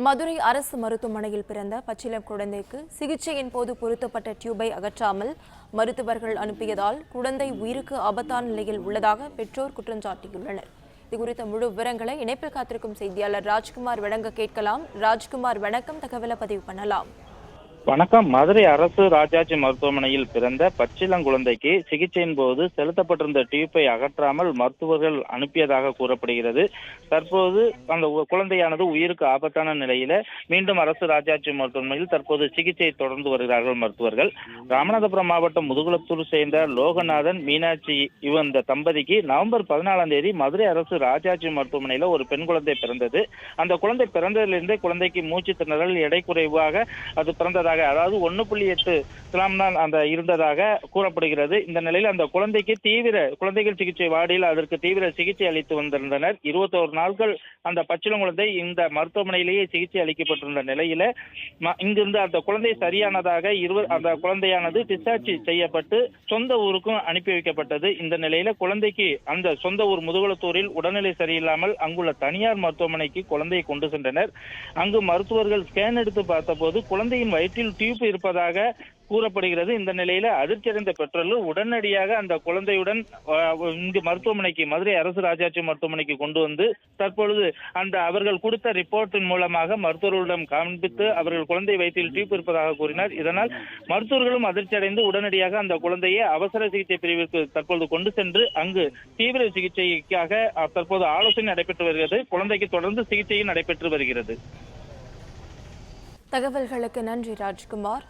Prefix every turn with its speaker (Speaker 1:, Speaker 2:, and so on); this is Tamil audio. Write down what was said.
Speaker 1: மதுரை அரசு மருத்துவமனையில் பிறந்த பச்சிளம் குழந்தைக்கு சிகிச்சையின் போது பொருத்தப்பட்ட டியூபை அகற்றாமல் மருத்துவர்கள் அனுப்பியதால் குழந்தை உயிருக்கு ஆபத்தான நிலையில் உள்ளதாக பெற்றோர் குற்றம் சாட்டியுள்ளனர். இதுகுறித்த முழு விவரங்களை இணைப்பில் காத்திருக்கும் செய்தியாளர் ராஜ்குமார் வழங்க கேட்கலாம். ராஜ்குமார், வணக்கம். தகவலை பதிவு பண்ணலாம்.
Speaker 2: வணக்கம். மதுரை அரசு ராஜாஜி மருத்துவமனையில் பிறந்த பச்சிளங்குழந்தைக்கு சிகிச்சையின் போது செலுத்தப்பட்டிருந்த டியூப்பை அகற்றாமல் மருத்துவர்கள் அனுப்பியதாக கூறப்படுகிறது. தற்போது அந்த குழந்தையானது உயிருக்கு ஆபத்தான நிலையில மீண்டும் அரசு ராஜாஜி மருத்துவமனையில் தற்போது சிகிச்சை தொடர்ந்து வருகிறார்கள் மருத்துவர்கள். ராமநாதபுரம் மாவட்டம் முதுகுளத்தூர் சேர்ந்த லோகநாதன், மீனாட்சி இந்த தம்பதிக்கு நவம்பர் 14ஆம் தேதி மதுரை அரசு ராஜாஜி மருத்துவமனையில ஒரு பெண் குழந்தை பிறந்தது. அந்த குழந்தை பிறந்ததிலிருந்தே குழந்தைக்கு மூச்சு திணறல், எடை குறைவாக அது பிறந்ததாக, அதாவது 1.8 கிராம் தான் அந்த இருந்ததாக கூறப்படுகிறது. இந்த நிலையில் அந்த குழந்தைக்கு குழந்தைகள் சிகிச்சை வார்டில் அதற்கு தீவிர சிகிச்சை அளித்து வந்திருந்தனர். 21 நாட்கள் அந்த பச்சிளங்குழந்தை இந்த மருத்துவமனையிலேயே சிகிச்சை அளிக்கப்பட்டிருந்த நிலையில இங்கிருந்து அந்த குழந்தை சரியானதாக அந்த குழந்தையானது டிஸ்சார்ஜ் செய்யப்பட்டு சொந்த ஊருக்கும் அனுப்பி வைக்கப்பட்டது. இந்த நிலையில குழந்தைக்கு அந்த சொந்த ஊர் முதுகுளத்தூரில் உடல்நிலை சரியில்லாமல் அங்குள்ள தனியார் மருத்துவமனைக்கு குழந்தையை கொண்டு சென்றனர். அங்கு மருத்துவர்கள் ஸ்கேன் எடுத்து பார்த்தபோது குழந்தையின் வயிற்றில் டியூப் இருப்பதாக கூறப்படுகிறது. இந்த நிலையில அதிர்ச்சியடைந்த பெற்றோர்கள் உடனடியாக அந்த குழந்தையுடன் இங்கு மருத்துவமனைக்கு, மதுரை அரசு ராஜாஜி மருத்துவமனைக்கு கொண்டு வந்து தற்பொழுது அந்த அவர்கள் கொடுத்த ரிப்போர்ட்டின் மூலமாக மருத்துவர்களிடம் காண்பித்து அவர்கள் குழந்தை வயிற்றில் டியூப் இருப்பதாக கூறினார். இதனால் மருத்துவர்களும் அதிர்ச்சியடைந்து உடனடியாக அந்த குழந்தையை அவசர சிகிச்சை பிரிவிற்கு தற்போது கொண்டு சென்று அங்கு தீவிர சிகிச்சைக்காக தற்போது ஆலோசனை நடைபெற்று வருகிறது. குழந்தைக்கு தொடர்ந்து சிகிச்சையும் நடைபெற்று வருகிறது.
Speaker 1: தகவல்களுக்கு நன்றி ராஜ்குமார்.